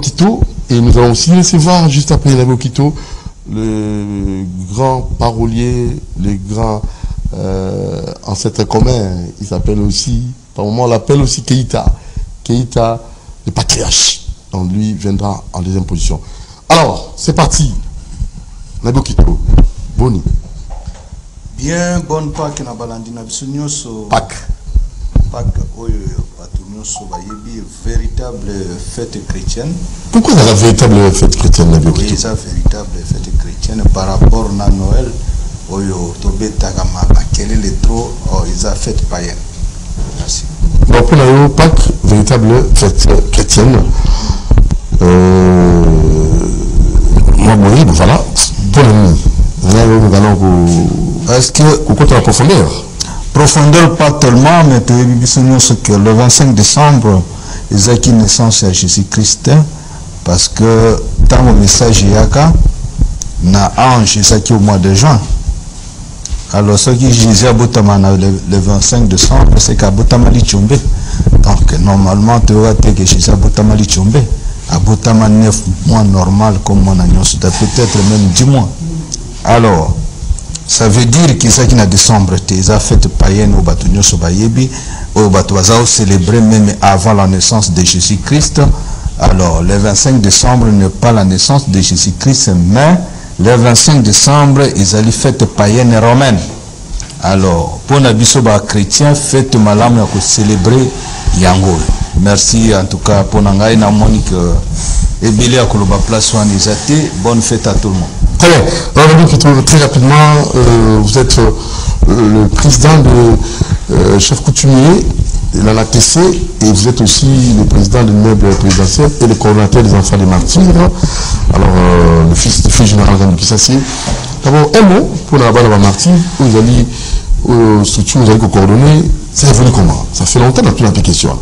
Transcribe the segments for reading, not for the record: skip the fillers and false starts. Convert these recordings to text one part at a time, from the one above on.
Quito, et nous allons aussi recevoir juste après Nabio Quito le grand parolier, le grand ancêtre commun. Il s'appelle aussi, par moment on l'appelle aussi Keïta. Keïta, le patriarche. Donc lui viendra en deuxième position. Alors, c'est parti. Nabio Quito, Boni. Bien, bonne Pâques na balandi na biso nyonso. Pâques. Pâques oyo bato nyonso bayebi véritable fête chrétienne. Pourquoi la véritable fête chrétienne Nabio Quito? Oui, ça véritable fête chrétienne par rapport à Noël oyo tobetaka makele le trop ils a fête païenne. Merci. Donc pour la Pâques, véritable fête chrétienne. Moi, oui, voilà. Pour nous allons est-ce que vous comptez la profondeur? Profondeur pas tellement, mais que le 25 décembre, ils ont une naissance à Jésus-Christ, parce que dans le message yaka, na ange qui au mois de juin. Alors ce qui Jésus a le 25 décembre, c'est qu'à Botamali Tchombe. Donc normalement, tu vois que Jésus a Botamali Tchombe. À Botama 9 mois normal comme mon agneau, peut-être même 10 mois. Alors, ça veut dire que ça qui na décembre, ils ont fait païenne au bateau Sobayebi, au bateau célébré même avant la naissance de Jésus-Christ. Alors, le 25 décembre n'est pas la naissance de Jésus-Christ, mais le 25 décembre, ils allaient fête païenne romaine. Alors, pour les chrétiens, fête malam pour célébrer Yango. Merci en tout cas pour Nangaï Namonique et Bélé à Koloba Place Wanizate. Bonne fête à tout le monde. Très bien. Alors, très rapidement, vous êtes le président de chef coutumier de la LATC et vous êtes aussi le président de l'immeuble présidentiel et le coordonnateur des enfants des martyrs. Alors, le fils général de Kissassier. D'abord, un mot pour la bande martyr, vous allez structure, vous allez coordonner. Ça évolue comment? Ça fait longtemps dans toute la question.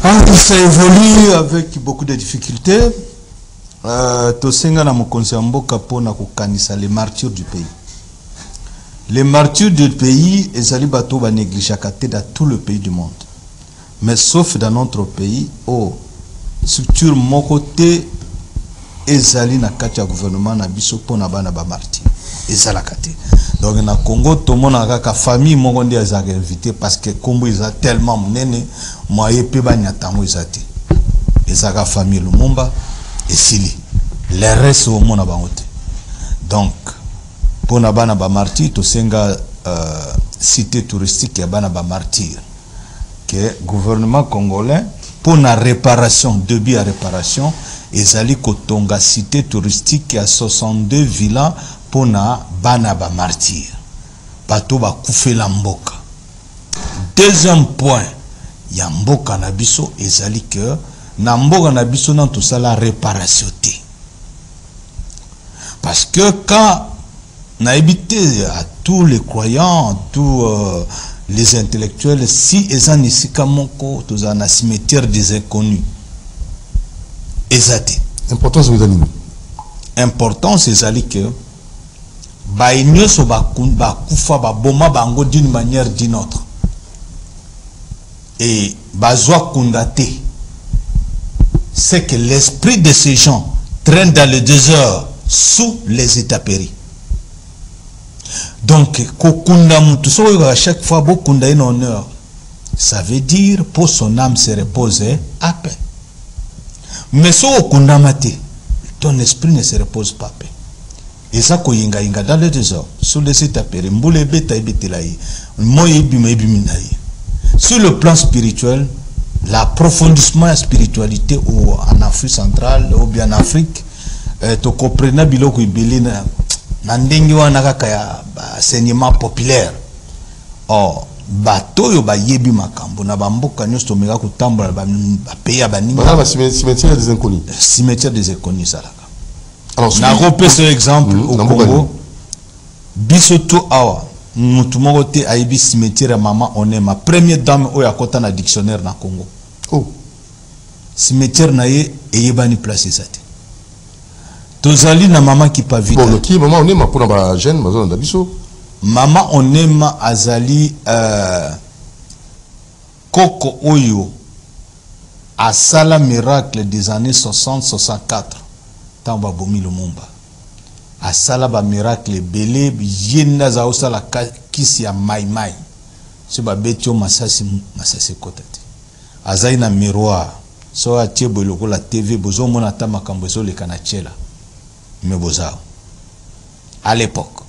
Ça évolue avec beaucoup de difficultés. Tosenga na mokonzi mboka pona kokanisa les martyrs du pays. Les martyrs du pays, ezali bato ba négligeaka dans tout le pays du monde. Mais sauf dans notre pays, structure moko te ezali na kati ya gouvernement na biso pona bana ba martyrs. Ezalaka te. Donc na Congo tout le monde a ka famille moko ndi azaka invité parce que Congo ils a tellement munene moye pe ba nyatango ezate. Ezaka famille Lumumba et Sili. Les restes au monde a donc pour na bana ba martyr to senga cité touristique ya bana ba martyr que gouvernement congolais pour la réparation début à réparation ezali kotonga cité touristique à 62 villas pour na bana ba martyr bato ba kufela mboka. Deuxième point ya mboka na biso ezali que na mboka na biso na tout ça la réparation te. Parce que quand on a évité à tous les croyants, tous les intellectuels, si ils ont ici comme tous un cimetière des inconnus, exact. Importance vous avez. Importance c'est que baïnyo so ba kufa ba boma bango d'une manière d'une autre. Et bazwa kundate. C'est que l'esprit de ces gens traîne dans le désert sous les étapéries. Donc, à chaque fois, beaucoup en honneur, ça veut dire pour son âme se reposer à paix. Mais si ton esprit ne se repose pas à paix. Et ça, dans le désert, sous les étapéries, sur le plan spirituel, l'approfondissement de la spiritualité en Afrique centrale ou bien en Afrique, to comprena biloko ibeli na ndenge wana kaka ya enseignement populaire. Bato yo ba yebi makambo na bamboka nyonso meka kotambola ba pays ya baninga. Voilà, cimetière des inconnus. Cimetière des inconnus ça là. Alors, na repère ce exemple au Congo. Bisoto awa mutu moko te ayebi cimetière ya maman Onema, première dame oyo akota na dictionnaire na Congo. Cimetière na ye eyebani place ezate. Tozali na maman qui pas vite. Bon, qui maman Onema pour na jeune maison d'abiso. Maman Onema azali Koko oyo à Sala miracle des années 60-64 tant babomi Lumumba à Sala ba miracle belé yenda za osala kisi ya mai so ba betio masasi kotati azai na miroir so atie boloko la TV bozo mona ta makambo zo le kanachela me bozao à l'époque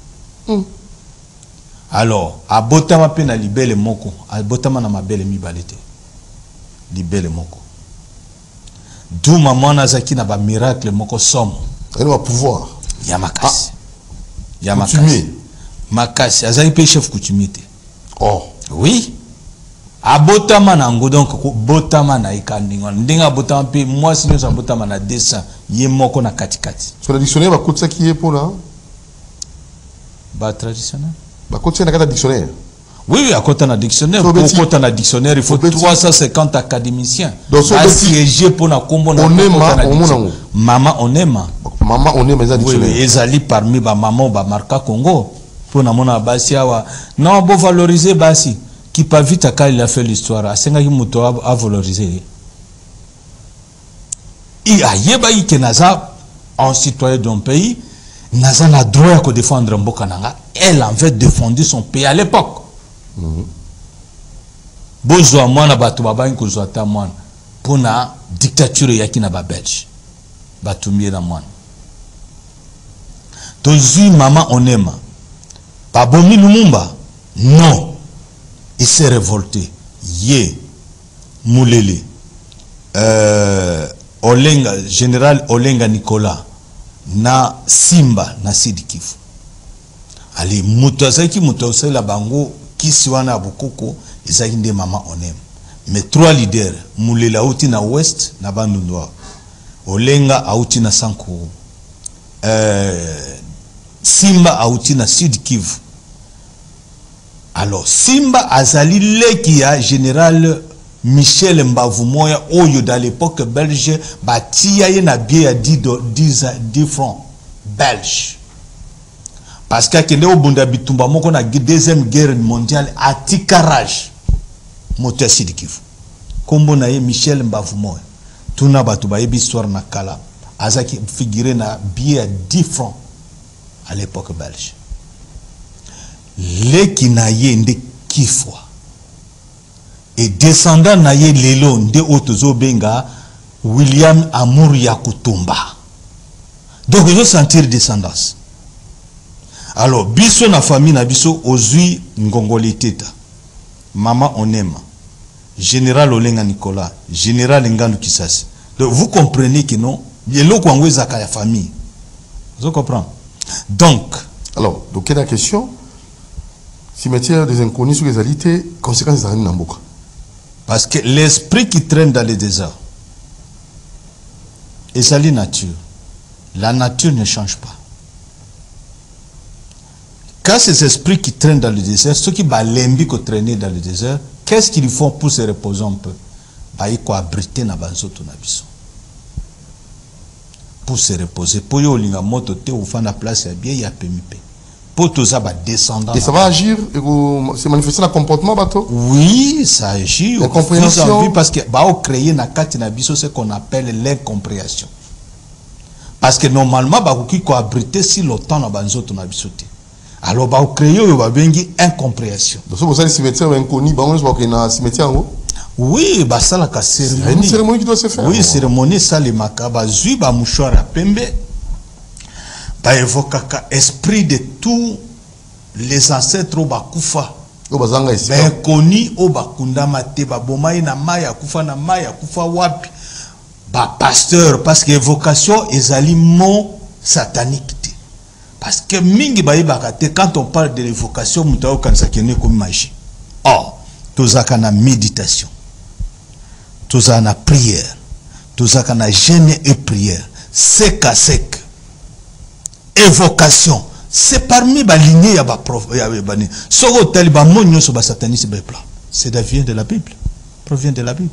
alors abotama pe na libele moko abotama na mabele mibalete libele moko d'où maman nazaki na ba miracle moko somo elle va pouvoir ya makasi ya coutumier makasi azali pe chef coutumier te oh oui abotama na ngo donc botama na ikandingo ndinga botama pe moi sinon ça botama na dessin ye moko na katikati sur le dictionnaire ba kotsa qui est pour là ba traditionnel ba kotsa na kata dictionnaire. Oui, à côté d'un dictionnaire, pour côté d'un dictionnaire, il faut 350 académiciens. Donc, siéger pour la combo. Maman, on aime. Maman, on aime les dictionnaires. Oui, ils allaient parmi ba maman, ba marca Congo. Pour na mona basi awa. Non, bon valoriser basi. Qui pas vite à quand il a fait l'histoire. À Senga Muto a valorisé. Il a yeba y kenaza en citoyen d'un pays. Naza na droit de défendre Mbokananga. Elle en fait défendu son pays à l'époque. Bozwa mwana batu babangi kozwa ta mwana pona dictature yaki na ba Belge batumie na mwana tozui mama onema babomi Lumumba non il s'est révolté ye mulele Olenga général Olenga Nicolas na Simba na Sidikifu ali mutazaki mutosela bango kisi wana bukoko ezaki nde mama onem mais trois leaders mulela auti na ouest na bandundwa Olenga auti na Sankuru Simba auti na Sud Kivu. Alors Simba azali leki ya général Michel Mbavumoya oyo dans l'époque belge batia ye na bie ya 10 francs belge. Parce que kende obunda bitumba moko na deuxième guerre mondiale atikarage moteur Sidikifu. Kombo na ye Michel Mbavumoya. Tuna batu ba yebi histoire na kala. Azaki figuré na billet à 10 francs à l'époque belge. Leki na ye nde kifwa. Et descendant na ye lelo nde otozo benga William Amour Yakutumba. Donc ils ont sentir descendance. Alors, biso na famille na biso ozui ngongoli teta. Maman onema. Général Olenga Nicolas, général Ngandu Kisasi. Donc vous comprenez que non, yelo kwangwe zaka ya famille. Vous comprenez? Donc, alors, donc quelle est la question? Cimetière des inconnus sur les alités, conséquences de Namboka. Parce que l'esprit qui traîne dans le désert est sa nature. La nature ne change pas. Quand ces esprits qui traînent dans le désert, ceux qui balembi qui traîner dans le désert, qu'est-ce qu'ils font pour se reposer un peu? Ils sont abrités dans le pour se reposer. Pour y aller à moto, ou faire la place, il y a PMP. Pour tout ça, descendre. Et ça va agir, c'est manifester le comportement, bateau? Oui, ça agit. La compréhension. Parce que créer na kati na biso ce qu'on appelle l'incompréhension. Parce que normalement, qui sont abrités si longtemps dans le biso. Alors, bah, créer une incompréhension. Donc, c'est pour ça que les cimetières inconnus, il y a un cimetière. Oui, bah, ça, la cérémonie. Il y a une cérémonie qui doit se faire. Oui, cérémonie, ça, les macabres, zui, bah, mouchoir à pembe, bah, évoque esprit de tous les ancêtres au Bakoufa. Ben, connus au Bakunda Mate, bah, Bomaï, na Maya, Koufa, na Maya, Koufa, Wapi, bah, pasteur, parce que évocation, est aliments satanique. Parce que mingi bakate quand on parle de l'évocation mutao kanisa kene comme magie. Or, tozaka na méditation. Tozaka na prière. Tozaka na jeûne et prière. Sec à sec. Évocation. C'est parmi ba lignée ya ba prof ya bani. Soko taliba monyo so ba sataniste ba plan. C'est vient de la Bible. Provient de la Bible.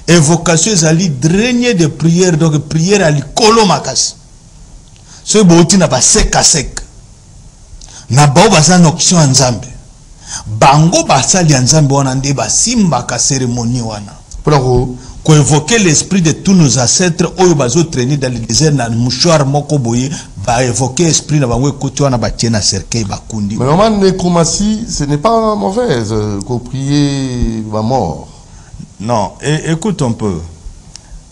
Évocation zali drainer de prière donc prière ali kolomakas. Ce bouti n'a pas sec à sec. Na bao basa noction nzambe. Bango basa li nzambe wana nde ba simba ka cérémonie wana. évoquer l'esprit de tous nos ancêtres oyo bazo traîner dans le désert na mouchoir moko boye ba évoquer esprit na bango ekoto na batie na cercueil bakundi. Mais normalement nécromancie, ce n'est pas mauvaise qu'on prier la mort. Non, écoute un peu.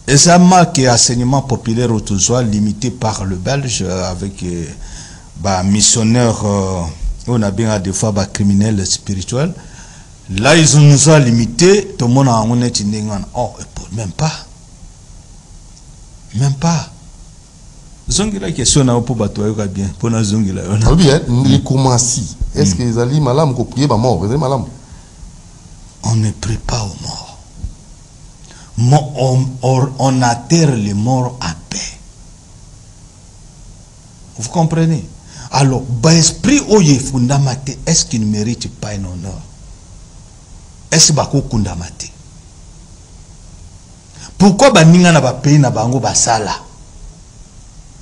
Et ça marque enseignement populaire autour limité par le Belge avec missionnaires on a bien des fois criminels spirituels. Là ils nous ont limité, tout le monde a on est oh même pas. Même pas. Zongi la question na pour bato yoka bien pour na zongi la on. Bien, nécromancie. Est-ce que les ali malam ko prier ba mort, vous avez malam? On ne prie pas aux morts. On atterre les morts à paix. Vous comprenez? Alors, l'esprit oye fondamenté, est-ce qu'il ne mérite pas un honneur? Est-ce qu'il ne kundamate? Pourquoi baninga na ba pays na bango basala?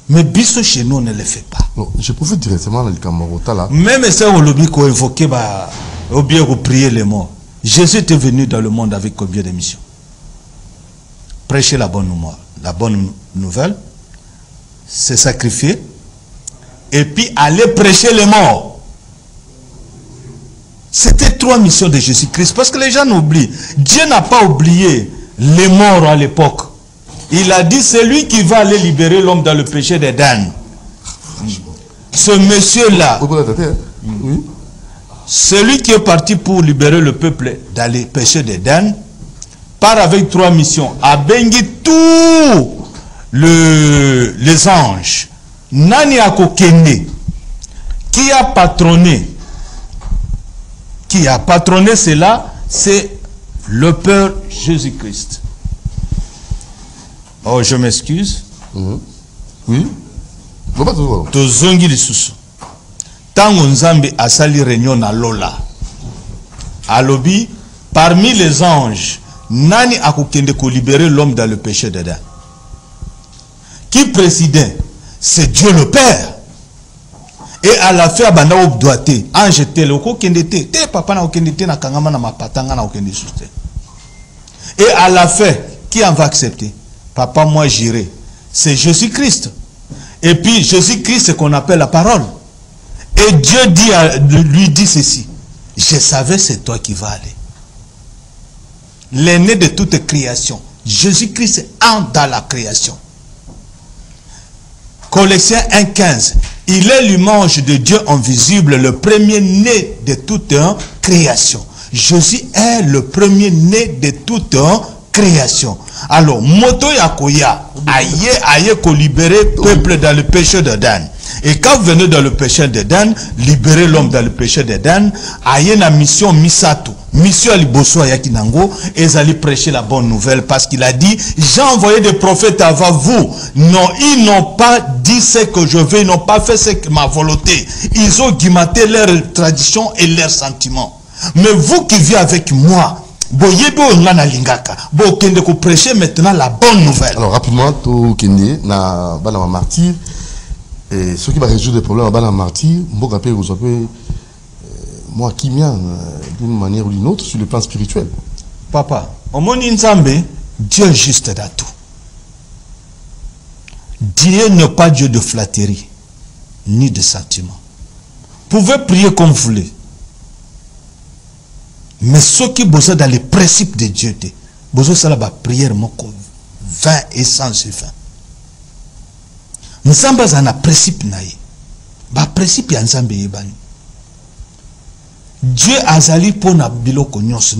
Mais biso chez nous on ne le fait pas. Non, je profite directement dans le Camarota là. Même si on lobby qu'on évoquait ou bien qu'on prier les morts. Jésus était venu dans le monde avec combien de missions? Prêcher la bonne nouvelle, se sacrifier, et puis aller prêcher les morts. C'était 3 missions de Jésus-Christ, parce que les gens oublient. Dieu n'a pas oublié les morts à l'époque. Il a dit, c'est lui qui va aller libérer l'homme dans le péché d'Éden. Ce monsieur-là, oui. Celui qui est parti pour libérer le peuple dans les péchés d'Éden, part avec 3 missions. A bengi tous les anges. Nani akokende. Qui a patronné cela, c'est le Père Jésus-Christ. Oh, je m'excuse. Oui. Tozongi lisusu. Tango Nzambe asali réunion na Lola. Alobi, parmi les anges, nani akokende ko libérer l'homme dans le péché d'Adam? Qui présidait? C'est Dieu le Père. Et à la fin, banda obdoité, ange tel okokende te papa na okende te na kangama na mapatanga na okende suste. Et à la fin, qui en va accepter? Papa, moi j'irai. C'est Jésus-Christ. Et puis Jésus-Christ, c'est qu'on appelle la parole. Et Dieu lui dit ceci. Je savais c'est toi qui vas aller. L'aîné de toute création. Jésus-Christ entre dans la création. Colossiens 1,15. Il est l'image de Dieu invisible, le premier-né de toute création. Jésus est le premier-né de toute création. Alors, moto yakoya, aye ko libérer le peuple dans le péché d'Adam. Et quand vous venez dans le péché d'Adam, libérer l'homme dans le péché d'Adam, aye na mission misato. Mission aliboso yakinango, et allez prêcher la bonne nouvelle parce qu'il a dit, j'ai envoyé des prophètes avant vous. Non, ils n'ont pas dit ce que je veux, ils n'ont pas fait ce que ma volonté. Ils ont guimaté leurs traditions et leurs sentiments. Mais vous qui vivez avec moi, prêcher maintenant la bonne nouvelle. Alors rapidement, to kende na bana martyr et ce qui va résoudre les problèmes à bana martyr, mboka pe vous appelez moi qui mien d'une manière ou d'une autre sur le plan spirituel. Papa, au monde Nzambe, Dieu est juste dans tout. Dieu n'est pas Dieu de flatterie ni de sentiment. Vous pouvez prier comme vous voulez. Mais ceux qui bossent dans les principes de Dieu, bossent dans la prière, vain et sans effet. Nous sommes dans un principe. Principe yebani. Dieu a zali pour na biloko nyonso.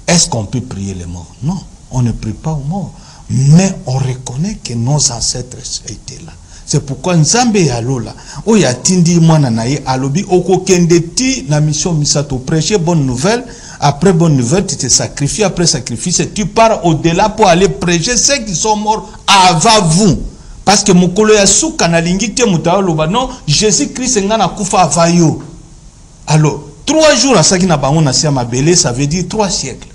Est-ce qu'on peut prier les morts? Non, on ne prie pas aux morts. Mais on reconnaît que nos ancêtres étaient là. C'est pourquoi Nzambe ya lola. Oya tindi mwana na ye alobi okokende ti na mission misato prêcher bonne nouvelle. Après bonne nouvelle, tu te sacrifies. Après sacrifice, tu pars au-delà pour aller prêcher ceux qui sont morts avant vous. Parce que mukolo ya suka na lingite mutaoloba non, Jésus-Christ ngana kufa avayo. Alors, 3 jours à ça qui n'a pas on a siama belé, ça veut dire 3 siècles.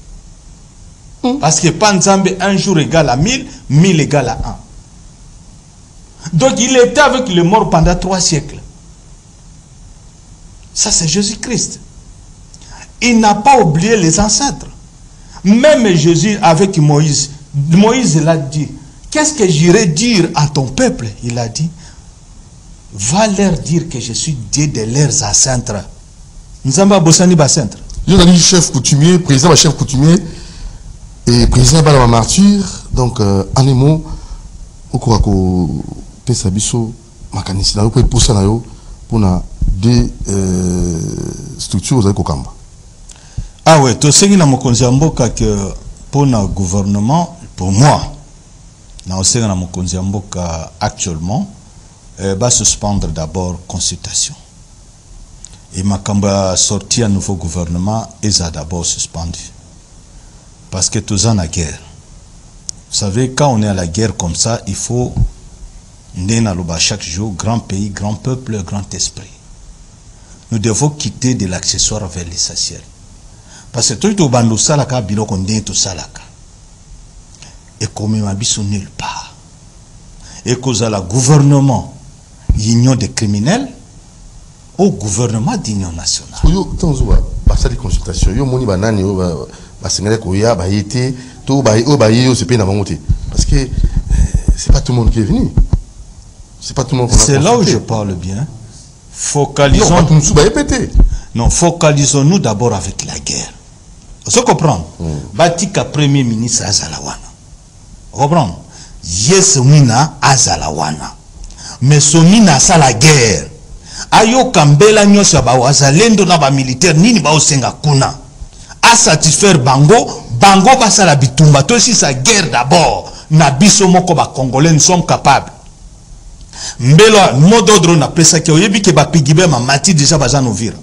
Parce que pas Nzambe 1 jour égale à 1000, 1000 égale à 1. Donc il était avec les morts pendant 3 siècles. Ça c'est Jésus-Christ. Il n'a pas oublié les ancêtres. Même Jésus avec Moïse, Moïse l'a dit. Qu'est-ce que j'irai dire à ton peuple? Il a dit, va leur dire que je suis Dieu de leurs ancêtres. Nous avons bossani bacentre. Je suis chef coutumier, président chef coutumier et président de la martyr. Donc, en un mot, au cours de Pesabiso, Makanissi, pour des structures au Kamba. Ah ouais, tu sais que dans mon Konziamboka que pour le gouvernement, pour moi, dans mon Konziamboka actuellement, va suspendre d'abord consultation. Et ma Kamba sorti un nouveau gouvernement, ils a d'abord suspendu. Parce que tous en la guerre. Vous savez, quand on est à la guerre comme ça, il faut chaque jour, grand pays, grand peuple, grand esprit. Nous devons quitter de l'accessoire vers l'essentiel. Parce que tout le monde salaka bilo condé tout salaka. Et comme il m'habite nulle part. Et cause à la gouvernement union des criminels au gouvernement d'union nationale. Yo tanzuba basa di consultation yo moni banani yo ba sengale ko ya ba yete to ba yo c'est pas na monter parce que c'est pas tout le monde qui est venu. C'est pas tout le monde. C'est là où je parle bien. Focalisons. Non, focalisons-nous d'abord avec la guerre. Vous comprenez? Batika premier ministre Azalawana. Vous comprenez? Yes, Mina Azalawana. Mais Somina sa la guerre. Ayo Kambela Nyosa ba wazalendo na ba militaire nini ba osenga kuna. A satisfaire Bango, Bango ba sa la bitumba. To si sa guerre d'abord. Na biso moko ba Congolais nous sommes capables. Mbelo mot d'ordre na pesa ke oyebi ke ba pigibe ma mati déjà ba jano vira.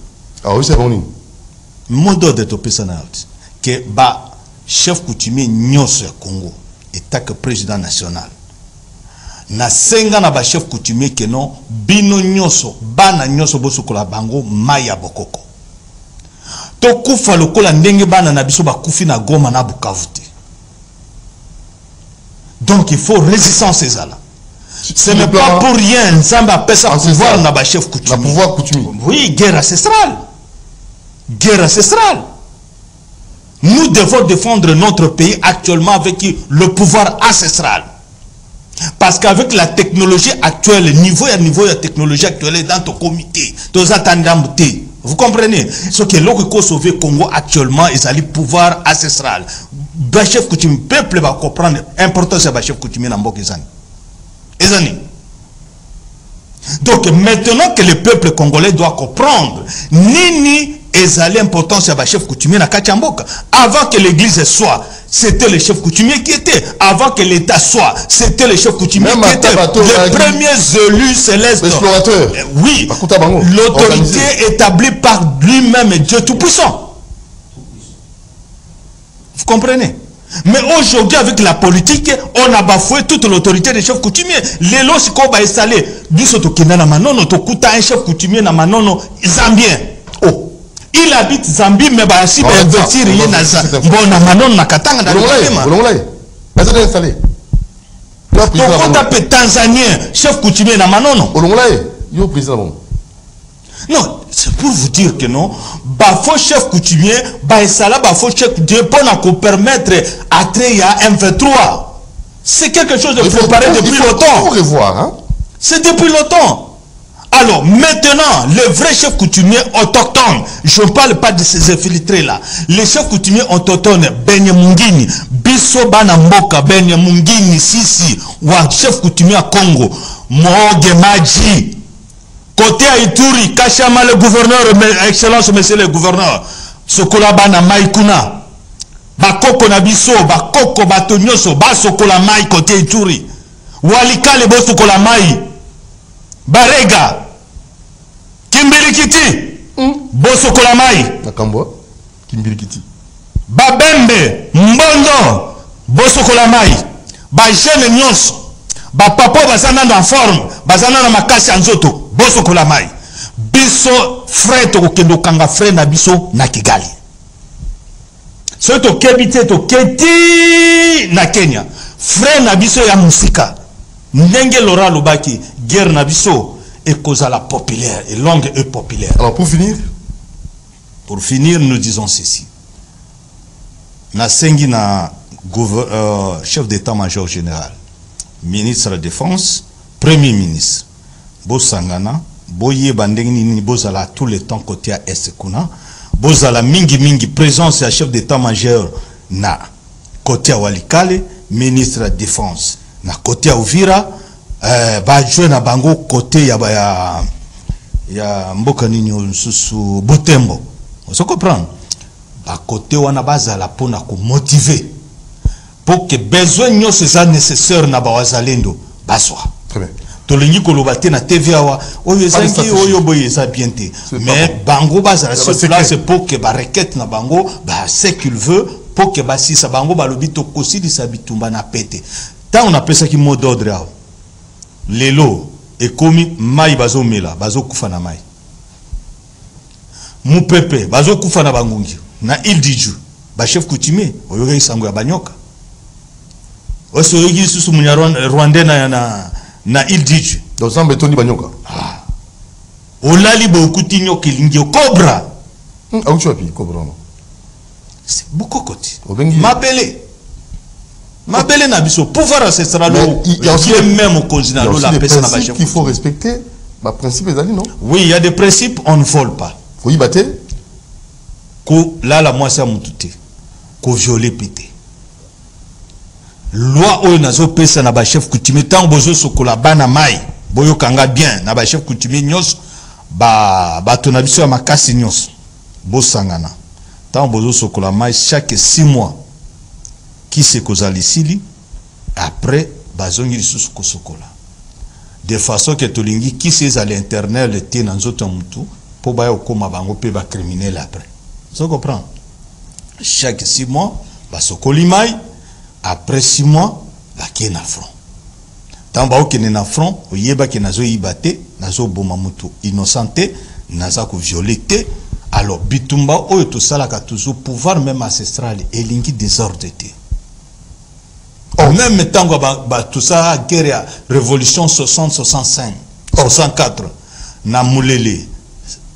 Ah oui c'est bon. Mot d'ordre to pesa na out. Que ba chef coutumier nyonso ya Congo état que président national. Na senga na ba chef coutumier que non bino nyonso bana nyonso bosukola bango maya bokoko. To kufa lokola ndenge bana na biso ba kufi na Goma na Bukavu te. Donc il faut résistance ezala. Ce n'est pas pour rien, Nzamba appelle ça pouvoir na ba chef coutumier. La pouvoir coutumier. Oui, guerre ancestrale. Guerre ancestrale. Nous devons défendre notre pays actuellement avec le pouvoir ancestral. Parce qu'avec la technologie actuelle, le niveau de la technologie actuelle est dans ton comité. Vous comprenez? Ce que l'on peut sauver Congo actuellement, c'est le pouvoir ancestral. Le chef coutumier, le peuple va comprendre l'importance de chef coutumier dans le pays. Donc maintenant que le peuple congolais doit comprendre, Nini est l'importance de chef coutumier na Kachamboka. Avant que l'église soit, c'était le chef coutumier qui était. Avant que l'État soit, c'était le chef coutumier qui était. Les premiers élus célestes. L'explorateur. Oui. L'autorité établie par lui-même, Dieu Tout-Puissant. Vous comprenez? Mais aujourd'hui, avec la politique, on a bafoué toute l'autorité des chefs coutumiers. Les lois, si on va installer, du Sotokina na Manono, Tokuta un chef coutumier na Manono, Zambien. Oh. Il habite Zambie, mais bah, si il investir, il y a bon, na Manono, na Katanga, na Lomolay. Mais c'est installé. Tokuta pe Tanzanien, chef coutumier na Manono. Lomolay, il y a président. Non, c'est pour vous dire que non, bah faut chef coutumier, bah ça là, bah faut chef coutumier pour nous permettre à créer un M23. C'est quelque chose de préparé depuis longtemps. Il faut revoir, hein? C'est depuis longtemps. Alors maintenant, le vrai chef coutumier autochtone, je ne parle pas de ces infiltrés là. Les chefs coutumiers autochtones, Benye Mungini, Biso Banamboka, Benye Mungini, Sisi, ou chef coutumier à Congo, Moge Maji. Côté Ituri, Kachama le gouverneur, excellence monsieur le gouverneur, Sokola Bana Maïkuna, Bakoko Nabiso, Bakoko Batonyoso, Basokola Maï côté Ituri, Walika le Bosokola Maï, Barega, Kimbilikiti, Bosokola Maï, Nakambo, Kimbilikiti, Babembe, Mbondo, Bosokola Maï, Bajene Nyonso, Papa Bazana en forme, Bazana Makasi Anzoto. Boso kolamai biso frère to kendo kanga frère na biso na Kigali so to kebite to keti na Kenya frère na biso ya musika ndenge Laurent Lobaki guerre na biso et cause à la populaire et longue et populaire. Alors pour finir nous disons ceci. na sengi na chef d'état-major général, ministre de la défense, premier ministre, Bosangana, Boye Bandengni ni Bozala tout le temps côté à Est kuna, Bozala mingi présence à chef d'état-major na côté à Walikale, ministre de la défense na côté à Uvira, ba jouer na bango côté ya mboka nini susu Butembo. Vous comprenez? Ba côté wana bazala pona ko motiver pour que besoin nyo c'est nécessaire na ba wazalendo baswa. Très bien. Tolingi kolobate na TVA wa oyo zangi oyo boye za bienté. Mais bango bazala sur place pour que ba requête na bango ba ce qu'il veut pour que ba si sa bango ba lobito kosi di sa bitumba na pété. Tant on appelle ça qui mot d'ordre. Lelo et komi mai bazo mela bazo kufa na mai. Mupepe bazo kufa na bangungi na il diju ba chef coutumier oyo isango ya banyoka. Oso yogi susu munya Rwanda na il diju. Donc ça betoni banyoka. Ah. Olali bo kutinyo kilingi cobra. Ah tu api cobra non. C'est beaucoup côté. Mabele na biso pouvoir ancestral il y a aussi même au continent la personne qu'il faut respecter. Bah principe est non? Oui, il y a des principes, on ne vole pas. Faut y battre. Ko là la moi ça mutute. Ko violer pété. Loi o nazo pesa na ba chef coutumier tant bozo sokola bana mai. Boyo kanga bien na ba chef coutumier nyos ba tonabiso ya makasi nyos. Bo sangana. Tant bozo sokola mai chaque 6 mois. Qui se kozali sili après bazongi sous kosokola. De façon que tolingi qui c'est à l'internet le té dans autres mutu pour ba okoma bango pe ba criminel après. Ça comprend. Chaque 6 mois ba sokoli mai après 6 mois ba ken na front. Tant ba okene na front oyeba ke nazo ibate nazo boma mutu innocenté naza ko violer. Alors bitumba oyo to salaka toujours pouvoir même ancestral et lingi désordre. En même temps, tout ça, guerre, révolution 60-65, 64, na Moulele,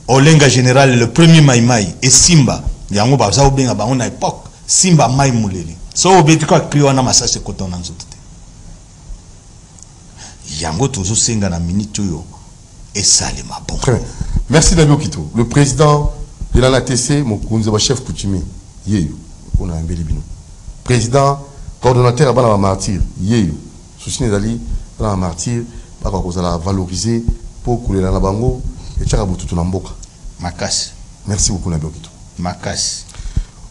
Olenga général, le premier Maïmaï, et Simba, yango ba za obenga ba on a époque, Simba Maï Moulele. So obeti kwa kriwa na masase koton na nzote. Yango tozo senga na minute yo, et salima bon. Très bien. Merci Dabio Kito. Le président de l'ANATC, mon chef coutumier, Yeyo, on a un bélibino. Président coordonnateur à la martyr, Yeyo, souci d'Ali, dans la martyr, vous allez valoriser pour couler dans la bango et tcharabu tout l'amboka. Makas. Merci beaucoup, Nabio Kito. Makas.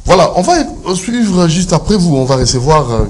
Voilà, on va suivre juste après vous, on va recevoir